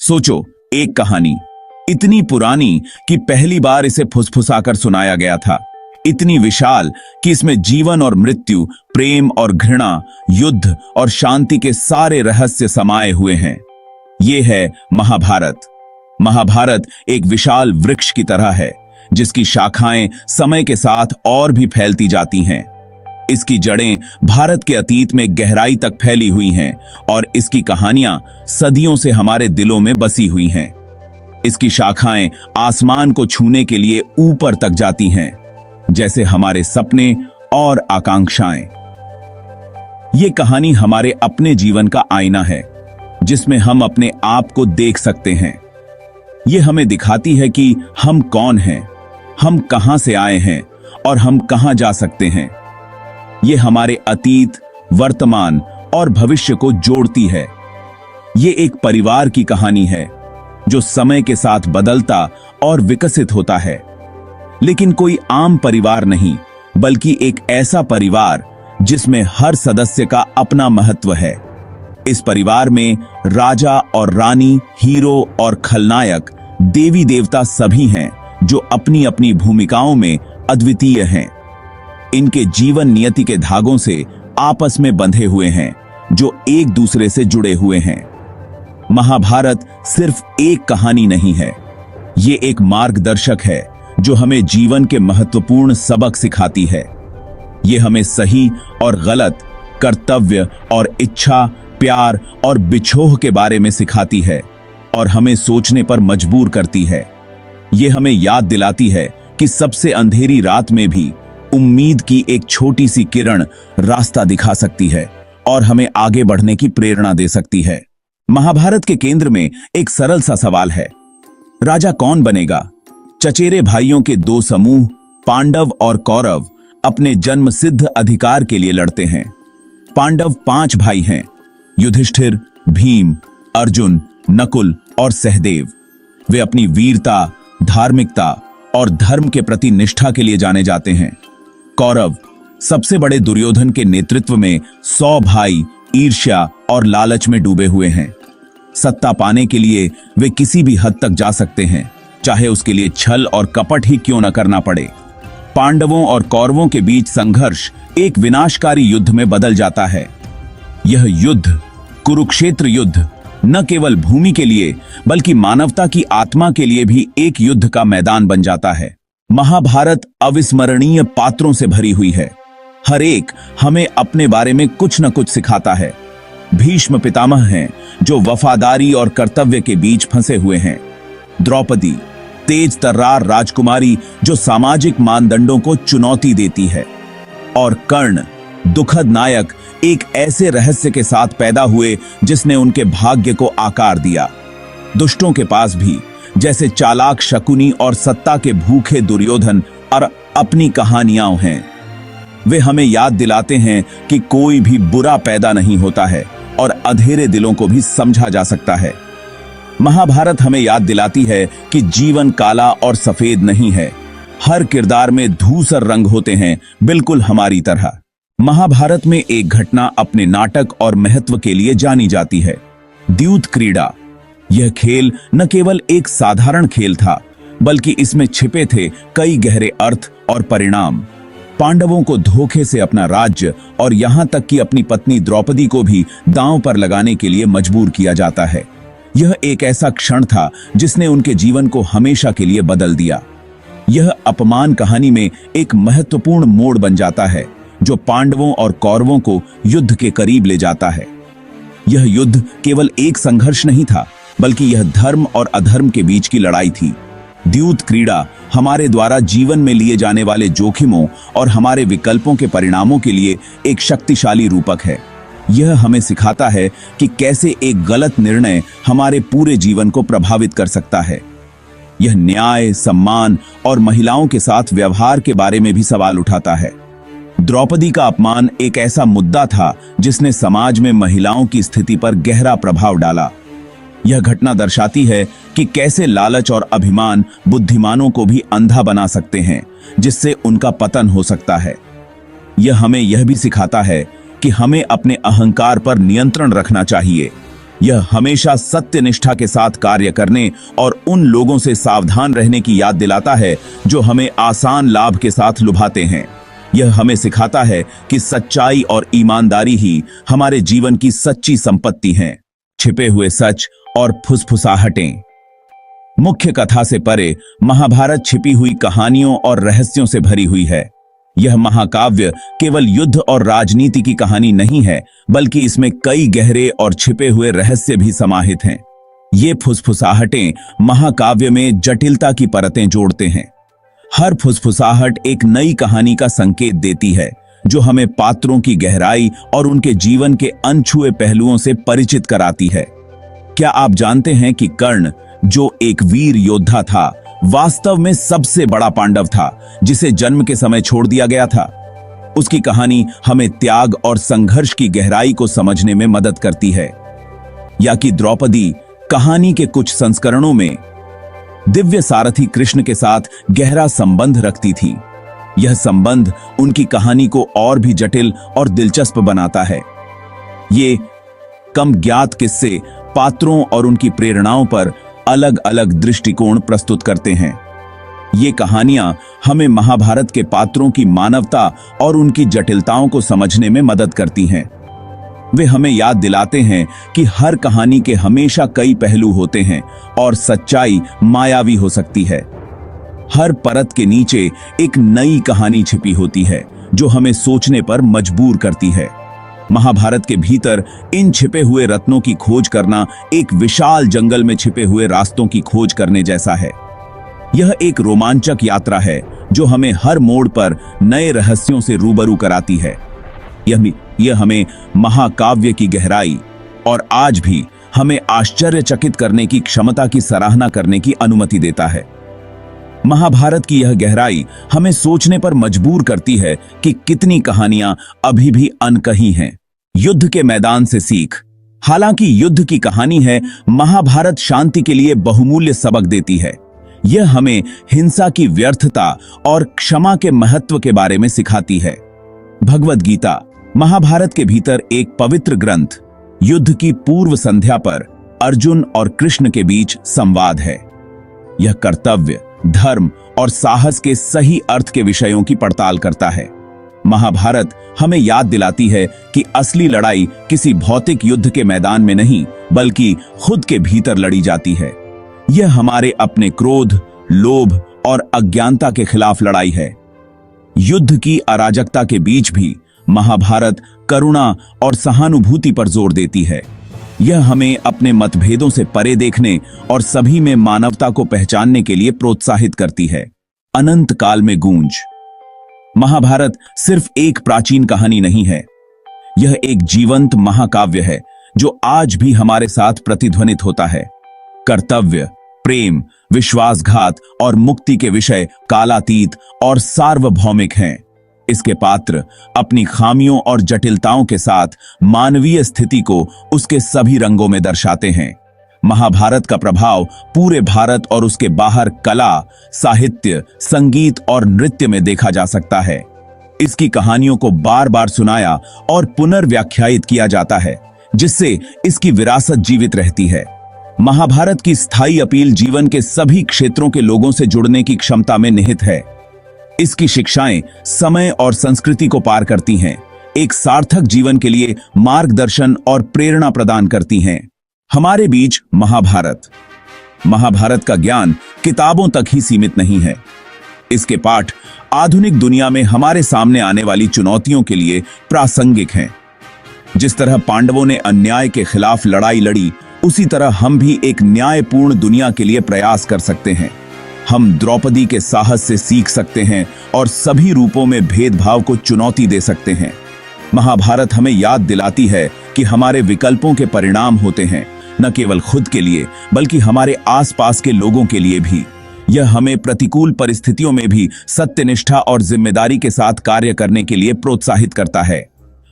सोचो, एक कहानी इतनी पुरानी कि पहली बार इसे फुसफुसाकर सुनाया गया था, इतनी विशाल कि इसमें जीवन और मृत्यु, प्रेम और घृणा, युद्ध और शांति के सारे रहस्य समाये हुए हैं। ये है महाभारत। महाभारत एक विशाल वृक्ष की तरह है जिसकी शाखाएं समय के साथ और भी फैलती जाती हैं। इसकी जड़ें भारत के अतीत में गहराई तक फैली हुई हैं और इसकी कहानियां सदियों से हमारे दिलों में बसी हुई हैं। इसकी शाखाएं आसमान को छूने के लिए ऊपर तक जाती हैं, जैसे हमारे सपने और आकांक्षाएं। ये कहानी हमारे अपने जीवन का आईना है, जिसमें हम अपने आप को देख सकते हैं। ये हमें दिखाती है कि हम कौन हैं, हम कहां से आए हैं और हम कहां जा सकते हैं। ये हमारे अतीत, वर्तमान और भविष्य को जोड़ती है। ये एक परिवार की कहानी है जो समय के साथ बदलता और विकसित होता है, लेकिन कोई आम परिवार नहीं, बल्कि एक ऐसा परिवार जिसमें हर सदस्य का अपना महत्व है। इस परिवार में राजा और रानी, हीरो और खलनायक, देवी देवता सभी हैं जो अपनी अपनी भूमिकाओं में अद्वितीय हैं। इनके जीवन नियति के धागों से आपस में बंधे हुए हैं, जो एक दूसरे से जुड़े हुए हैं। महाभारत सिर्फ एक कहानी नहीं है, ये एक मार्गदर्शक है जो हमें जीवन के महत्वपूर्ण सबक सिखाती है। ये हमें सही और गलत, कर्तव्य और इच्छा, प्यार और बिछोह के बारे में सिखाती है और हमें सोचने पर मजबूर करती है। ये हमें याद दिलाती है कि सबसे अंधेरी रात में भी उम्मीद की एक छोटी सी किरण रास्ता दिखा सकती है और हमें आगे बढ़ने की प्रेरणा दे सकती है। महाभारत के केंद्र में एक सरल सा सवाल है, राजा कौन बनेगा? चचेरे भाइयों के दो समूह, पांडव और कौरव, अपने जन्म सिद्ध अधिकार के लिए लड़ते हैं। पांडव 5 भाई हैं, युधिष्ठिर, भीम, अर्जुन, नकुल और सहदेव। वे अपनी वीरता, धार्मिकता और धर्म के प्रति निष्ठा के लिए जाने जाते हैं। कौरव सबसे बड़े दुर्योधन के नेतृत्व में 100 भाई ईर्ष्या और लालच में डूबे हुए हैं। सत्ता पाने के लिए वे किसी भी हद तक जा सकते हैं, चाहे उसके लिए छल और कपट ही क्यों न करना पड़े। पांडवों और कौरवों के बीच संघर्ष एक विनाशकारी युद्ध में बदल जाता है। यह युद्ध, कुरुक्षेत्र युद्ध, न केवल भूमि के लिए बल्कि मानवता की आत्मा के लिए भी एक युद्ध का मैदान बन जाता है। महाभारत अविस्मरणीय पात्रों से भरी हुई है। हर एक हमें अपने बारे में कुछ न कुछ सिखाता है। भीष्म पितामह हैं जो वफादारी और कर्तव्य के बीच फंसे हुए हैं। द्रौपदी तेज तर्रार राजकुमारी जो सामाजिक मानदंडों को चुनौती देती है। और कर्ण दुखद नायक, एक ऐसे रहस्य के साथ पैदा हुए जिसने उनके भाग्य को आकार दिया। दुष्टों के पास भी, जैसे चालाक शकुनी और सत्ता के भूखे दुर्योधन, और अपनी कहानियां हैं। वे हमें याद दिलाते हैं कि कोई भी बुरा पैदा नहीं होता है और अधेरे दिलों को भी समझा जा सकता है। महाभारत हमें याद दिलाती है कि जीवन काला और सफेद नहीं है। हर किरदार में धूसर रंग होते हैं, बिल्कुल हमारी तरह। महाभारत में एक घटना अपने नाटक और महत्व के लिए जानी जाती है, द्यूत क्रीड़ा। यह खेल न केवल एक साधारण खेल था, बल्कि इसमें छिपे थे कई गहरे अर्थ और परिणाम। पांडवों को धोखे से अपना राज्य और यहां तक कि अपनी पत्नी द्रौपदी को भी दांव पर लगाने के लिए मजबूर किया जाता है। यह एक ऐसा क्षण था जिसने उनके जीवन को हमेशा के लिए बदल दिया। यह अपमान कहानी में एक महत्वपूर्ण मोड़ बन जाता है जो पांडवों और कौरवों को युद्ध के करीब ले जाता है। यह युद्ध केवल एक संघर्ष नहीं था, बल्कि यह धर्म और अधर्म के बीच की लड़ाई थी। द्यूत क्रीड़ा हमारे द्वारा जीवन में लिए जाने वाले जोखिमों और हमारे विकल्पों के परिणामों के लिए एक शक्तिशाली रूपक है। यह हमें सिखाता है कि कैसे एक गलत निर्णय हमारे पूरे जीवन को प्रभावित कर सकता है। यह न्याय, सम्मान और महिलाओं के साथ व्यवहार के बारे में भी सवाल उठाता है। द्रौपदी का अपमान एक ऐसा मुद्दा था जिसने समाज में महिलाओं की स्थिति पर गहरा प्रभाव डाला। यह घटना दर्शाती है कि कैसे लालच और अभिमान बुद्धिमानों को भी अंधा बना सकते हैं, जिससे उनका पतन हो सकता है। यह हमें यह भी सिखाता है कि हमें अपने अहंकार पर नियंत्रण रखना चाहिए। यह हमेशा सत्यनिष्ठा के साथ कार्य करने और उन लोगों से सावधान रहने की याद दिलाता है जो हमें आसान लाभ के साथ लुभाते हैं। यह हमें सिखाता है कि सच्चाई और ईमानदारी ही हमारे जीवन की सच्ची संपत्ति हैं। छिपे हुए सच और फुसफुसाहटें। मुख्य कथा से परे महाभारत छिपी हुई कहानियों और रहस्यों से भरी हुई है। यह महाकाव्य केवल युद्ध और राजनीति की कहानी नहीं है, बल्कि इसमें कई गहरे और छिपे हुए रहस्य भी समाहित हैं। ये फुसफुसाहटें महाकाव्य में जटिलता की परतें जोड़ते हैं। हर फुसफुसाहट एक नई कहानी का संकेत देती है, जो हमें पात्रों की गहराई और उनके जीवन के अनछुए पहलुओं से परिचित कराती है। क्या आप जानते हैं कि कर्ण, जो एक वीर योद्धा था, वास्तव में सबसे बड़ा पांडव था, जिसे जन्म के समय छोड़ दिया गया था? उसकी कहानी हमें त्याग और संघर्ष की गहराई को समझने में मदद करती है। या कि द्रौपदी कहानी के कुछ संस्करणों में दिव्य सारथी कृष्ण के साथ गहरा संबंध रखती थी। यह संबंध उनकी कहानी को और भी जटिल और दिलचस्प बनाता है। ये कम ज्ञात किस्से पात्रों और उनकी प्रेरणाओं पर अलग अलग दृष्टिकोण प्रस्तुत करते हैं। ये कहानियां हमें महाभारत के पात्रों की मानवता और उनकी जटिलताओं को समझने में मदद करती हैं। वे हमें याद दिलाते हैं कि हर कहानी के हमेशा कई पहलू होते हैं और सच्चाई मायावी हो सकती है। हर परत के नीचे एक नई कहानी छिपी होती है, जो हमें सोचने पर मजबूर करती है। महाभारत के भीतर इन छिपे हुए रत्नों की खोज करना एक विशाल जंगल में छिपे हुए रास्तों की खोज करने जैसा है। यह एक रोमांचक यात्रा है, जो हमें हर मोड़ पर नए रहस्यों से रूबरू कराती है। यह हमें महाकाव्य की गहराई और आज भी हमें आश्चर्यचकित करने की क्षमता की सराहना करने की अनुमति देता है। महाभारत की यह गहराई हमें सोचने पर मजबूर करती है कि कितनी कहानियां अभी भी अनकही हैं। युद्ध के मैदान से सीख। हालांकि युद्ध की कहानी है, महाभारत शांति के लिए बहुमूल्य सबक देती है। यह हमें हिंसा की व्यर्थता और क्षमा के महत्व के बारे में सिखाती है। भगवद गीता महाभारत के भीतर एक पवित्र ग्रंथ, युद्ध की पूर्व संध्या पर अर्जुन और कृष्ण के बीच संवाद है। यह कर्तव्य, धर्म और साहस के सही अर्थ के विषयों की पड़ताल करता है। महाभारत हमें याद दिलाती है कि असली लड़ाई किसी भौतिक युद्ध के मैदान में नहीं, बल्कि खुद के भीतर लड़ी जाती है। यह हमारे अपने क्रोध, लोभ और अज्ञानता के खिलाफ लड़ाई है। युद्ध की अराजकता के बीच भी महाभारत करुणा और सहानुभूति पर जोर देती है। यह हमें अपने मतभेदों से परे देखने और सभी में मानवता को पहचानने के लिए प्रोत्साहित करती है। अनंत काल में गूंज। महाभारत सिर्फ एक प्राचीन कहानी नहीं है, यह एक जीवंत महाकाव्य है, जो आज भी हमारे साथ प्रतिध्वनित होता है। कर्तव्य, प्रेम, विश्वासघात और मुक्ति के विषय कालातीत और सार्वभौमिक हैं। इसके पात्र अपनी खामियों और जटिलताओं के साथ मानवीय स्थिति को उसके सभी रंगों में दर्शाते हैं। महाभारत का प्रभाव पूरे भारत और उसके बाहर कला, साहित्य, संगीत और नृत्य में देखा जा सकता है। इसकी कहानियों को बार बार सुनाया और पुनर्व्याख्यायित किया जाता है, जिससे इसकी विरासत जीवित रहती है। महाभारत की स्थायी अपील जीवन के सभी क्षेत्रों के लोगों से जुड़ने की क्षमता में निहित है। इसकी शिक्षाएं समय और संस्कृति को पार करती हैं, एक सार्थक जीवन के लिए मार्गदर्शन और प्रेरणा प्रदान करती हैं। हमारे बीच महाभारत का ज्ञान किताबों तक ही सीमित नहीं है। इसके पाठ आधुनिक दुनिया में हमारे सामने आने वाली चुनौतियों के लिए प्रासंगिक हैं। जिस तरह पांडवों ने अन्याय के खिलाफ लड़ाई लड़ी, उसी तरह हम भी एक न्यायपूर्ण दुनिया के लिए प्रयास कर सकते हैं। हम द्रौपदी के साहस से सीख सकते हैं और सभी रूपों में भेदभाव को चुनौती दे सकते हैं। महाभारत हमें याद दिलाती है कि हमारे विकल्पों के परिणाम होते हैं, न केवल खुद के लिए बल्कि हमारे आसपास के लोगों के लिए भी। यह हमें प्रतिकूल परिस्थितियों में भी सत्यनिष्ठा और जिम्मेदारी के साथ कार्य करने के लिए प्रोत्साहित करता है।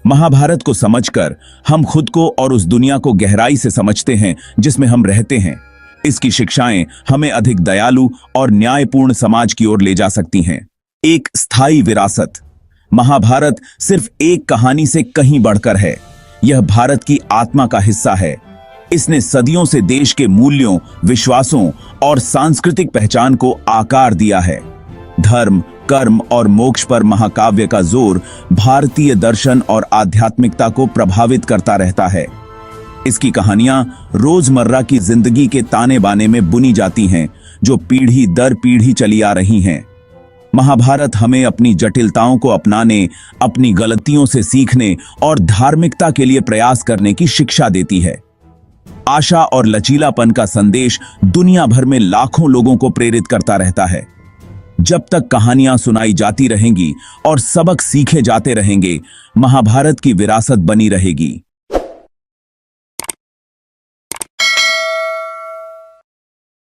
महाभारत को समझकर हम खुद को और उस दुनिया को गहराई से समझते हैं जिसमें हम रहते हैं। इसकी शिक्षाएं हमें अधिक दयालु और न्यायपूर्ण समाज की ओर ले जा सकती हैं। एक स्थायी विरासत। महाभारत सिर्फ एक कहानी से कहीं बढ़कर है, यह भारत की आत्मा का हिस्सा है। इसने सदियों से देश के मूल्यों, विश्वासों और सांस्कृतिक पहचान को आकार दिया है। धर्म, कर्म और मोक्ष पर महाकाव्य का जोर भारतीय दर्शन और आध्यात्मिकता को प्रभावित करता रहता है। इसकी कहानियां रोजमर्रा की जिंदगी के ताने बाने में बुनी जाती हैं, जो पीढ़ी दर पीढ़ी चली आ रही हैं। महाभारत हमें अपनी जटिलताओं को अपनाने, अपनी गलतियों से सीखने और धार्मिकता के लिए प्रयास करने की शिक्षा देती है। आशा और लचीलापन का संदेश दुनिया भर में लाखों लोगों को प्रेरित करता रहता है। जब तक कहानियां सुनाई जाती रहेंगी और सबक सीखे जाते रहेंगे, महाभारत की विरासत बनी रहेगी।